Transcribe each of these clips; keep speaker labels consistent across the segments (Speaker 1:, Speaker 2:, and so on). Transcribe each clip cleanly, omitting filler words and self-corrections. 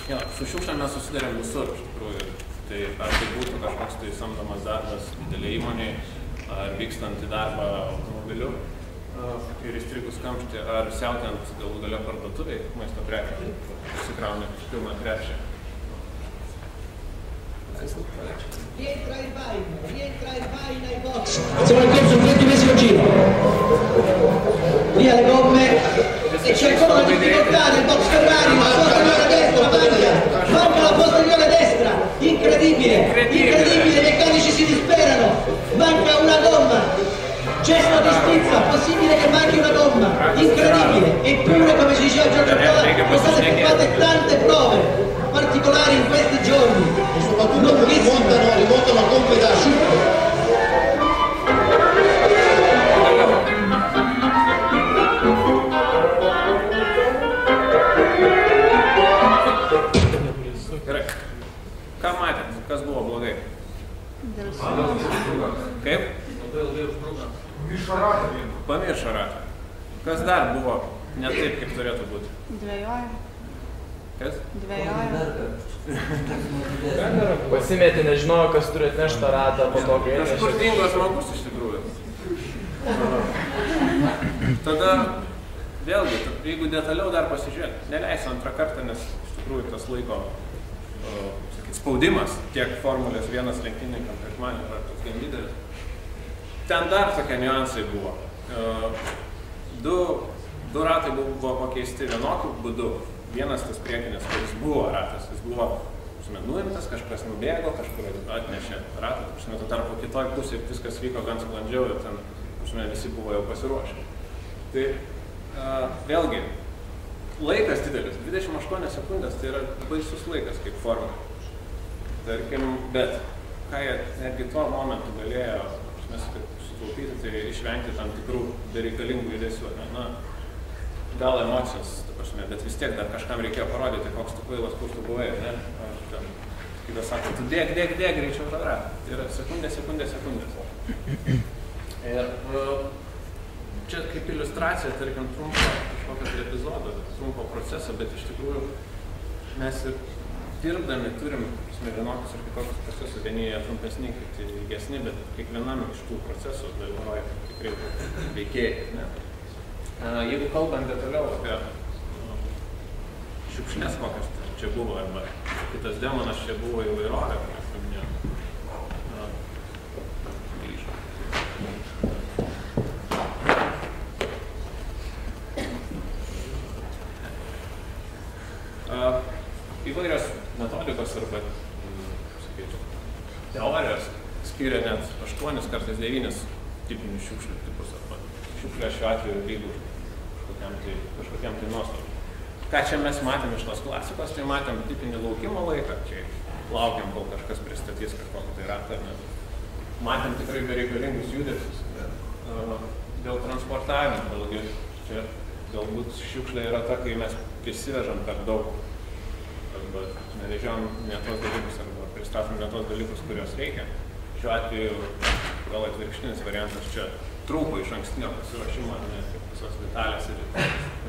Speaker 1: Jo, su šiukšlėm mes susidarėm visur, iš tikrųjų. Tai ar tai būtų kažkoks tai samdomas darbas didelė įmonė, ar vykstant į darbą automobiliu ir įstrigus kamštį, ar siautint galų gale parduotuviai maisto prekių, susikrauna pilną krepšį.
Speaker 2: Rientra il vaina ai box. Siamo nel corso del 20° giro. Via le gomme e c'è ancora una difficoltà nel box Ferrari, la posteriore destra, manca la posteriore destra, incredibile, i meccanici si disperano, manca una gomma, gesto di stizza, possibile che manchi una gomma, incredibile, eppure come si diceva Giorgio Paola, sono state fatte tante prove particolari in questi giorni e soprattutto rimontano gomme da asciutto.
Speaker 1: Gerai. Ką matėt? Kas buvo blogai? Kaip? Pamiršo ratą. Kas dar buvo ne taip, kaip turėtų būti?
Speaker 3: Dvejoja.
Speaker 1: Kas?
Speaker 3: Dvejoja.
Speaker 4: Pasimetė, nežinojo, kas turi atnešti tą ratą po to, kai
Speaker 1: Kažkur dingo žmogus iš tikrųjų. Tada, vėlgi, jeigu detaliau dar pasižiūrėt, neleisiu antrą kartą, nes iš tikrųjų tas laiko spaudimas tiek Formulės 1 lenktynininkam, kaip man yra toks gan didelis. Ten dar tokie niuansai buvo. Du ratai buvo pakeisti vienokiu būdu. Vienas tas priekinis, kuris buvo ratas, jis buvo nuimtas, kažkas nubėgo, kažkur atnešė ratą. Tuo tarpu kitoj pusėje viskas vyko gan sklandžiau ir ten visi buvo jau pasiruošę. Tai vėlgi, laikas didelis, 28 sekundės, tai yra baisus laikas kaip forma. Tarkim, bet ką jie netgi tuo momentu galėjo sutaupyti, tai išvengti tam tikrų bereikalingų judesių. Gal emocijos, bet vis tiek dar kažkam reikėjo parodyti, koks tu kvailas, kur tu buvai, ne? Kitas sako, tu dėk greičiau tą ratą. Tai yra sekundės. Ir čia kaip iliustracija, tarkim, trumpo kažkokio epizodo, trumpo proceso, bet iš tikrųjų mes ir dirbdami turim vienokius ir kitokius procesus, vieni jie trumpesni, kiti ilgesni, bet kiekvienam iš tų procesų dalyvauja tikrai veikėjai, ne? Jeigu kalbant detaliau apie šiukšlės, kokios čia buvo, arba kitas demonas čia buvo įvairovė, kurias paminėjau. Įvairios metodikos arba, sakyčiau, teorijos skiria net 8, kartais 9 tipinius šiukšlių tipus, arba šiukšlė šiuo atveju lygų kažkokiam tai nuostoliui. Ką čia mes matėm iš tos klasikos, tai matėm tipinį laukimo laiką, čia laukiam, kol kažkas pristatys kažkokį tai ratą. Matėm tikrai bereikalingus judesius. Dėl transportavimo, vėlgi, čia galbūt šiukšlė yra ta, kai mes prisivežam per daug, arba nevežiam ne tos dalykus, arba pristatom ne tos dalykus, kurios reikia. Šiuo atveju gal atvirkštinis variantas čia trūko iš ankstinio pasiruošimo, ne visos detalės ir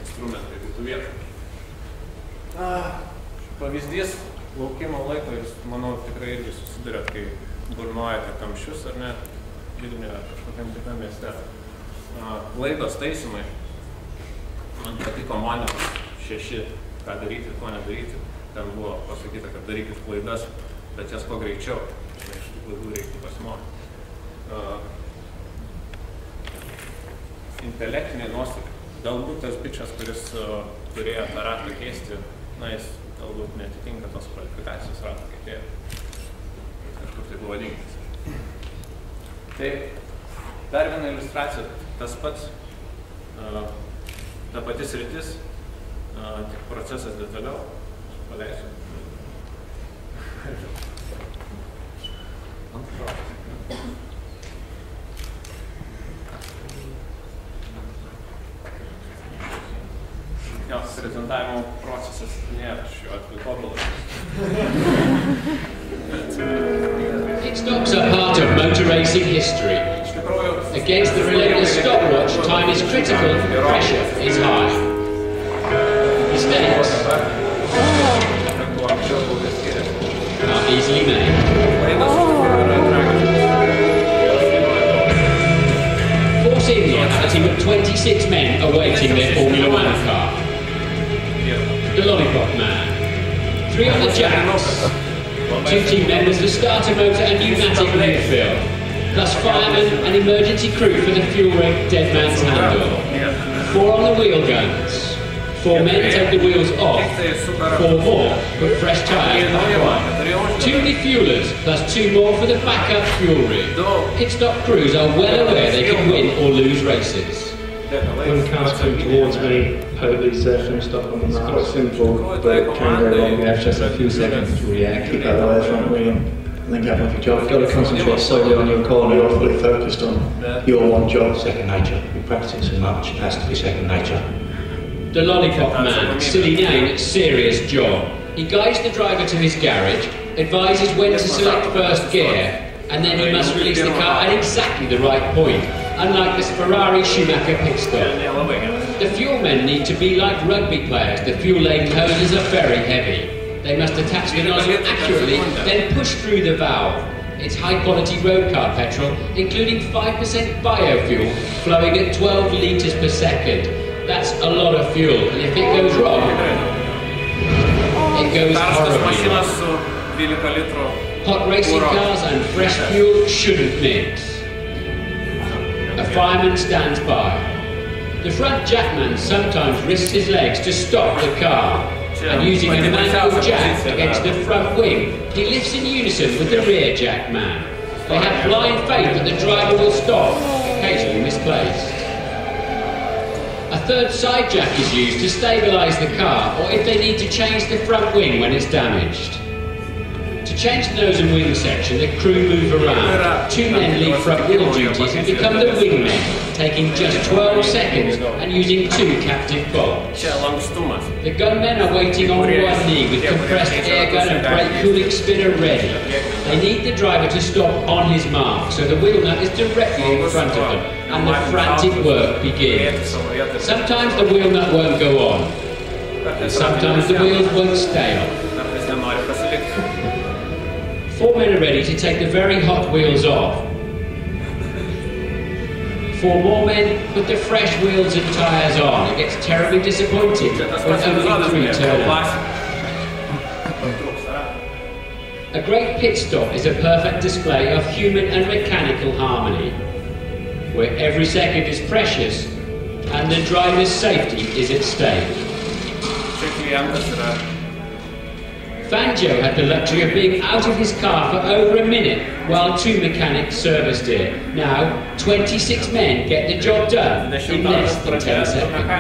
Speaker 1: instrumentai kitų vietų. Pavyzdys laukimo laiko, jūs, manau, tikrai irgi susidurėt, kai burnojate kamščius ar ne, Vilniuje ar kažkokiam kitam mieste. Laidos taisymai, man patiko monetos 6, ką daryti, ko nedaryti. Ten buvo pasakyta, kad darykit klaidas, bet jas kuo greičiau, iš tų klaidų reiktų pasimokyti. Intelektiniai nuostoliai. Galbūt tas bičas, kuris turėjo tą ratą keisti, jis galbūt netitinka tos kvalifikacijos rato keitėjo. Kažkur tai buvo dingtis. Tai dar viena iliustracija, tas pats, ta pati sritis, tik procesas detaliau. Paleisiu. Jo, prezentavimo procesas nėra šiuo atveju tobulas.
Speaker 5: Pit stops are part of motor racing history. Against the relentless stopwatch, time is critical, pressure is high. Mistakes, easily made. Force India have a team of 26 men awaiting their Formula One car. The Lollipop Man. 3 on the jacks. 2 team members, the starter motor and pneumatic midfield. Plus firemen and emergency crew for the fuel rig Dead Man's Handle. 4 on the wheel guns. 4 men take the wheels off. 4 more put fresh tyres back on. 2 refuelers plus 2 more for the backup fuel rig. Pit stop crews are well aware they can win or lose races.
Speaker 3: When cars come towards me, hope these finished up on the mark. It's quite simple, but it can go wrong. You have just a few seconds to react. Keep out of the way, front wheel, and then get on with your job. You've got to concentrate solely on your corner. You're fully focused on your one job.
Speaker 6: Second nature. We practice so much, it has to be second nature.
Speaker 5: The Lollipop Man, silly name, serious job. He guides the driver to his garage, advises when to select first gear, and then he must release the car at exactly the right point, unlike this Ferrari Schumacher pit stop. The fuel men need to be like rugby players. The fuel-laden hoses are very heavy. They must attach the nozzle accurately, then push through the valve. It's high-quality road car petrol, including 5% biofuel, flowing at 12 litres per second. That's a lot of fuel, and if it goes wrong, it goes horribly wrong. Hot racing cars and fresh fuel shouldn't mix. A fireman stands by. The front jackman sometimes risks his legs to stop the car, and using a manual jack against the front wing, he lifts in unison with the rear jackman. They have blind faith that the driver will stop, occasionally misplaced. A third side jack is used to stabilise the car, or if they need to change the front wing when it's damaged. To change the nose and wing section, the crew move around. 2 men leave front wheel duties and become the wingmen, taking just 12 seconds and using 2 captive bolts. The gunmen are waiting on one knee with compressed air gun and brake cooling spinner ready. They need the driver to stop on his mark, so the wheel nut is directly in front of them, and the frantic work begins. Sometimes the wheel nut won't go on, and sometimes the wheels won't stay on. 4 men are ready to take the very hot wheels off. 4 more men put the fresh wheels and tyres on. It gets terribly disappointing when only 3 turn up. A great pit stop is a perfect display of human and mechanical harmony, where every second is precious and the driver's safety is at stake. Fangio had the luxury of being out of his car for over a minute while 2 mechanics serviced it. Now, 26 men get the job done in less than 10 seconds.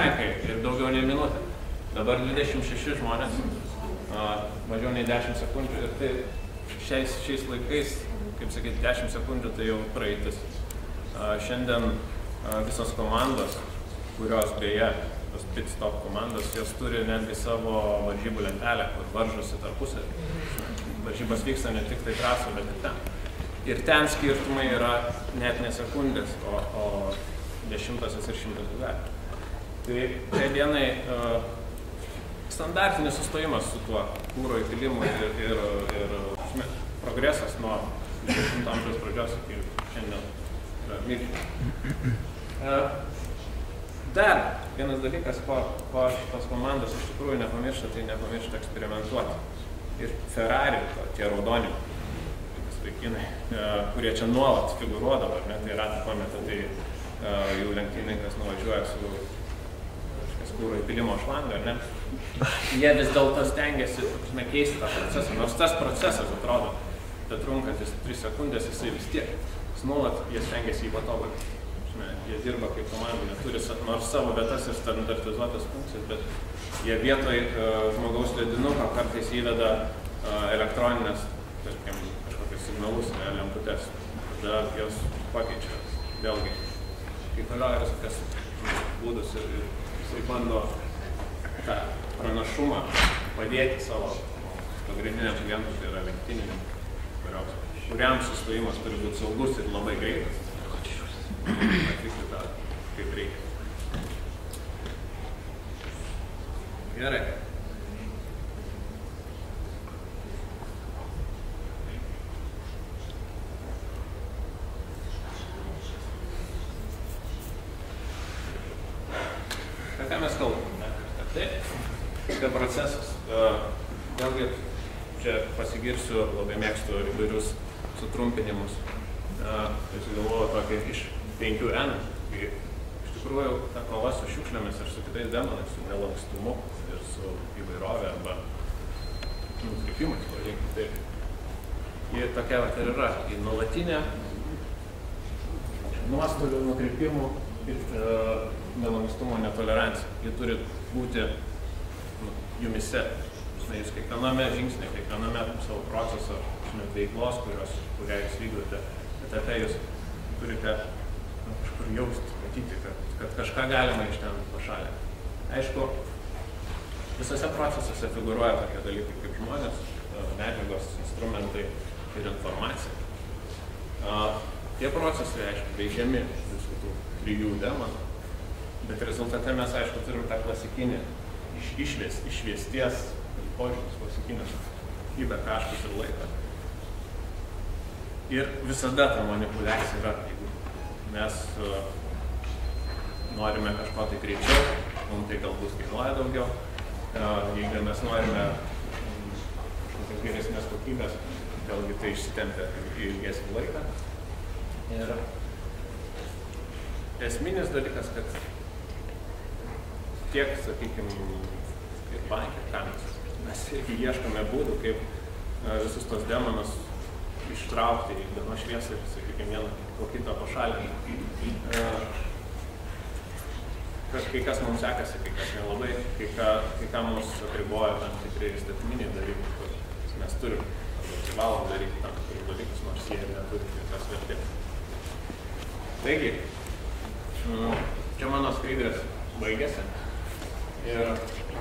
Speaker 1: Dabar 26 žmonės, mažiau nei 10 sekundžių ir tai šiais laikais, kaip sakyti, 10 sekundžių tai jau praeitis. Šiandien visos komandos, kurios beje, tos pit stop komandos, jos turi netgi savo varžybų lentelę, kur varžosi tarpusavy. Varžybos vyksta ne tik tai trasoje, bet ir ten. Ir ten skirtumai yra net ne sekundės, o 10-asios ir 100-asios gali. Tai tai dienai standartinis sustojimas su tuo kūro įpylimu ir progresas nuo 20 amžiaus pradžios iki šiandien yra milžiniškas. Dar vienas dalykas, ko šitos komandos iš tikrųjų nepamiršta, tai nepamiršta eksperimentuoti. Ir Ferrari, tie raudoni vaikinai, kurie čia nuolat figūruodavo, tai ratą pameta, tai jų lenktynininkas nuvažiuoja su kūro įpylimo šlangą, ne? Jie vis dėlto stengiasi keisti tą procesą, nors tas procesas atrodo, bet trunkantis 3 sekundės, jisai vis tiek. Nuolat jie stengiasi jį patobulinti. Jie dirba kaip komanda, jie turi nors savo vietas ir standartizuotas funkcijas, bet jie vietoj žmogaus ledinuko kartais įveda elektroninės, tarkim, kažkokius signalus, lemputes. Tada jos pakeičia vėlgi. Kai toliau yra tokias būdus ir jisai bando tą pranašumą padėti savo pagrindiniam klientui, tai yra lenktynininkam, kuriam sustojimas turi būti saugus ir labai greitas. Atlikti tą kaip reikia. Gerai. procesas. Vėlgi, čia pasigirsiu, labai mėgstu įvairius sutrumpinimus. Tai sugalvoju tokį iš 5N. Iš tikrųjų, ta kova su šiukšlėmis ir su kitais demonais, su nelankstumu ir su įvairovė arba nukrypimais, vadinkim taip. Ji tokia vat ir yra, į nuolatinę nuostolių, nukrypimų ir nelankstumo netoleranciją. Ji turi būti jumise. Jūs kiekviename žingsnė, kiekviename savo proceso veiklos, kurią jūs vykdote, etape jūs turite kažkur jausti, matyti, kad kažką galima iš ten pašalinti. Aišku, visose procesuose figūruoja tokie dalykai kaip žmonės, medžiagos, instrumentai ir informacija. Tie procesai, aišku, veikiami visų tų 3 demonų, bet rezultate mes, aišku, turim tą klasikinį išviesties požiūris, klasikinės kokybę, kaštus ir laiką. Ir visada ta manipuliacija yra, jeigu mes norime kažko tai greičiau, mums tai galbūt kainuoja daugiau, jeigu mes norime kažkokios geresnės kokybės, vėlgi tai išsitempia į ilgesnį laiką. Ir esminis dalykas, kad tiek, sakykime, ir bankai, kameras, mes irgi ieškome būdų, kaip visus tos demonus ištraukti į dienos šviesą ir, sakykime, vieną po kitą pašalinti. Kai kas mums sekasi, kai kas nelabai, kai ką mums atriboja tam tikrai įstatyminiai dalykai, kur mes turim, privalom daryti tam tikrus dalykus, nors jie neturi jokios vertės. Taigi, čia mano skaidrės baigėsi. Ir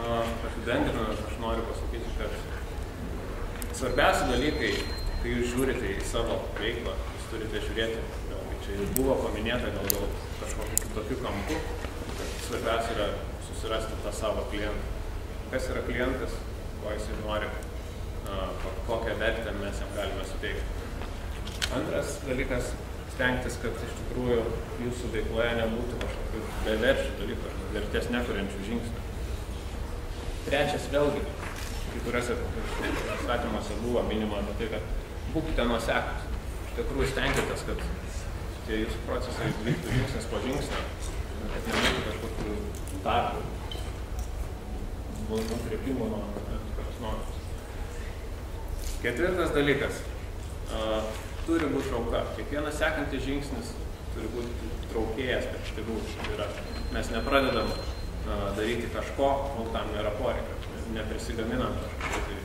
Speaker 1: apibendrinant, aš noriu pasakyti, kad svarbiausi dalykai, kai jūs žiūrite į savo veiklą, jūs turite žiūrėti, vėlgi čia jau buvo paminėta gal kažkokiu kitokiu kampu, kad svarbiausia yra susirasti tą savo klientą. Kas yra klientas, ko jisai nori, kokią vertę mes jam galime suteikti. Antras dalykas, stengtis, kad iš tikrųjų jūsų veikloje nebūtų kažkokių beverčių dalykų, vertės nekuriančių žingsnių. Trečias, vėlgi, kai kuriuose įstatymuose buvo minima apie tai, kad būkite nuoseklūs. Iš tikrųjų stenkitės, kad tie jūsų procesai vyktų žingsnis po žingsnio, kad nebūtų kažkokių tarpų, nukreipimų nuo tikros normos. Ketvirtas dalykas. Turi būti trauka. Kiekvienas sekantis žingsnis turi būti traukėjas, kad iš tikrųjų mes nepradedam daryti kažko, kol tam nėra poreikio. Mes neprisigaminam kažkokių,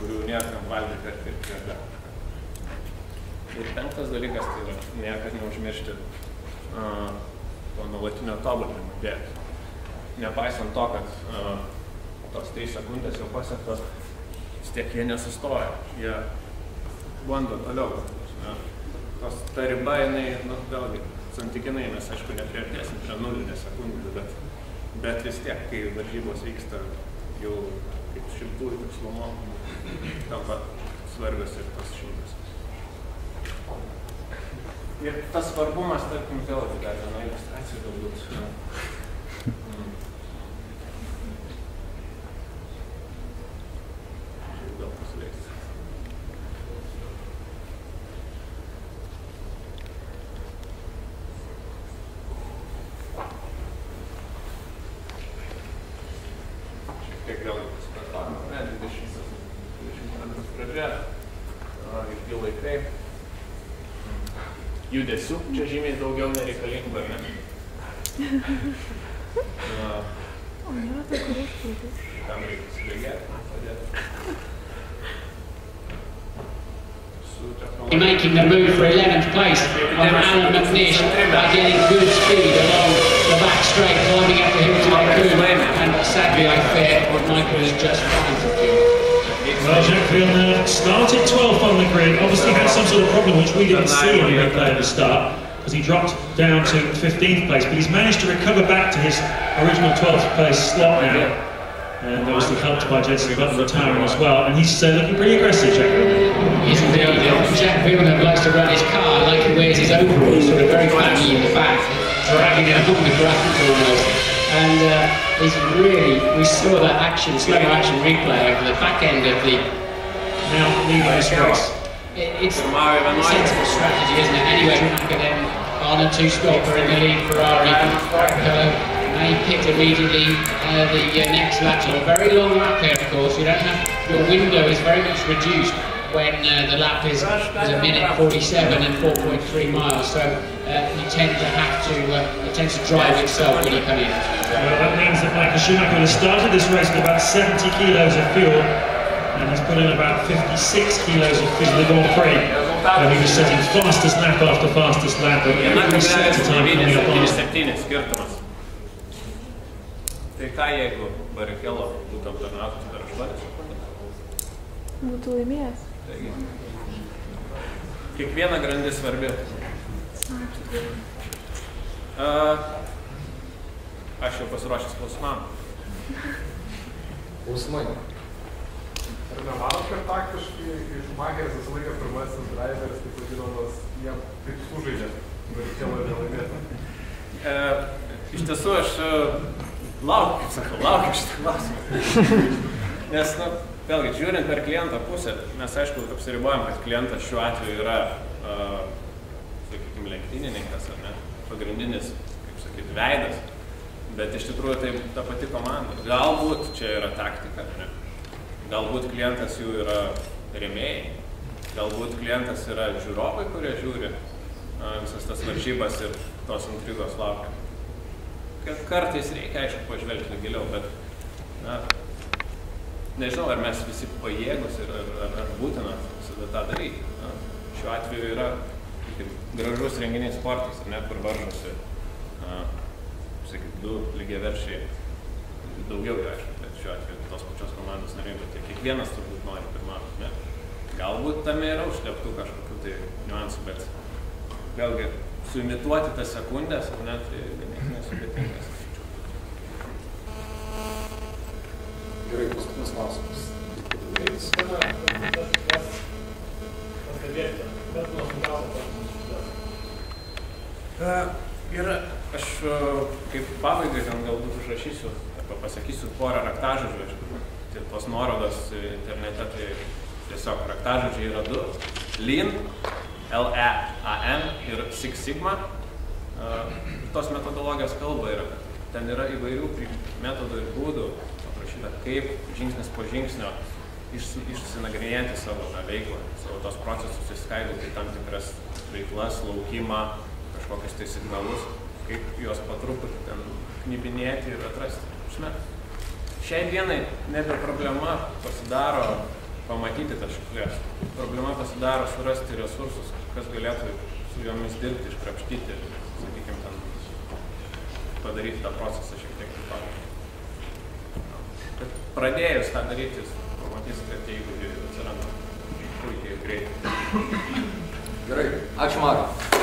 Speaker 1: kurių nėra kam valgyti ar pirkti. Ir penktas dalykas, tai yra niekad neužmiršti to nuolatinio tobulinimo dėti. Nepaisant to, kad tos 3 sekundės jau pasiektos, vis tiek jie nesustoja. Jie bando toliau. Ta riba, jinai, vėlgi, santykinai mes, aišku, nepriartėsim prie 0 sekundžių, bet vis tiek, kai varžybos vyksta jau kaip 100 tikslumo, tampa svarbios ir tas 100. Ir tas svarbumas, tarkim, vėlgi dar viena iliustracija galbūt. Judesių, čia žymiai daugiau nereikalingų, ar ne? Tam reikia įsilegėti, padėti.
Speaker 5: Making the move for 11th place of Alan McNish by getting good speed along the back straight, climbing up the hill to Coombe, and sadly I fear what Michael has just found to do.
Speaker 7: Well, Jacques Villeneuve started 12th on the grid, obviously had some sort of problem which we didn't see on the replay at the start, because he dropped down to 15th place, but he's managed to recover back to his original 12th place slot now, and obviously helped by Jenson Button retiring as well, and he's looking pretty aggressive, Jacques Villeneuve.
Speaker 5: He's indeed. Jacques Villeneuve likes to run his car like he wears his overalls, sort of very baggy in the back, dragging it along the ground almost, and is really, we saw that action, slow action replay over the back end of the...
Speaker 7: Now leading this race.
Speaker 5: It's a sensible strategy, isn't it? Anyway, then on a two-stopper in the lead, Ferrari may pit immediately the next lap. So a very long lap here, of course. You don't have, your window is very much reduced when the lap is a minute 47 and 4.3 miles. So you tend to have to, it tends to drive itself when you come in.
Speaker 7: Well, that means that Michael Schumacher has started this race with about 70 kilos of fuel, and he's put in about 56 kilos of fuel in the Grand Prix. And he was setting fastest lap after fastest lap, and every sector time coming up on.
Speaker 1: Skirtumas. Tai ką jeigu Barrichello būtų aptarnautas per 8 sekundes?
Speaker 8: Būtų laimėjęs.
Speaker 1: Taigi, kiekviena grandis svarbi. Aš jau pasiruošęs klausimam.
Speaker 9: Klausimai. Ar nemanot, kad taktiškai Schumacheris visą laiką pirmasis driveris, taip vadinamas, jam taip sužaidė, Barrichello nelaimėtų?
Speaker 1: Iš tiesų aš laukiu šitą klausimą. Nes, vėlgi, žiūrint per kliento pusę, mes aišku apsiribojam, kad klientas šiuo atveju yra, sakykime, lenktynininkas, ar ne, pagrindinis, kaip sakyti, veidas, bet iš tikrųjų tai ta pati komanda. Galbūt čia yra taktika, ne? Galbūt klientas jų yra rėmėjai, galbūt klientas yra žiūrovai, kurie žiūri visas tas varžybas ir tos intrigos laukia. Kartais reikia, aišku, pažvelgti giliau, bet nežinau, ar mes visi pajėgus ir ar būtina visada tą daryti. Šiuo atveju yra gražus renginys sportas, ne, kur varžosi, sakyt, 2 lygiaverčiai, daugiau, aišku, bet šiuo atveju tos pačios komandos nariai, bet kiekvienas turbūt nori pirmauti, ne. Galbūt tame yra užslėptų kažkokių tai niuansų, bet vėlgi suimituoti tas sekundės, ne, tai ganėtinai sudėtingas.
Speaker 9: Gerai, paskutinis klausimas.
Speaker 1: Ir aš kaip pabaigai ten galbūt užrašysiu arba pasakysiu porą raktažodžių. Tai tos nuorodos internete, tai tiesiog raktažodžiai yra 2. Lean, L-E-A-N ir Six Sigma. Tos metodologijos kalba yra, kad ten yra įvairių metodų ir būdų aprašyta, kaip žingsnis po žingsnio išsinagrinėti savo veiklą, savo tos procesus išskaidyti tam tikras veiklas, laukimą, kažkokius tai signalus, kaip juos po truputį ten knibinėti ir atrasti. Šiai dienai nebe problema pasidaro pamatyti tas šiukšlės. Problema pasidaro surasti resursus, kas galėtų su jomis dirbti, iškrapštyti, sakykime, ten padaryti tą procesą šiek tiek kitokį. Bet pradėjus tą daryti, pamatysite, kad tie įgūdžiai atsiranda puikiai greitai.
Speaker 9: Gerai, ačiū Mariau.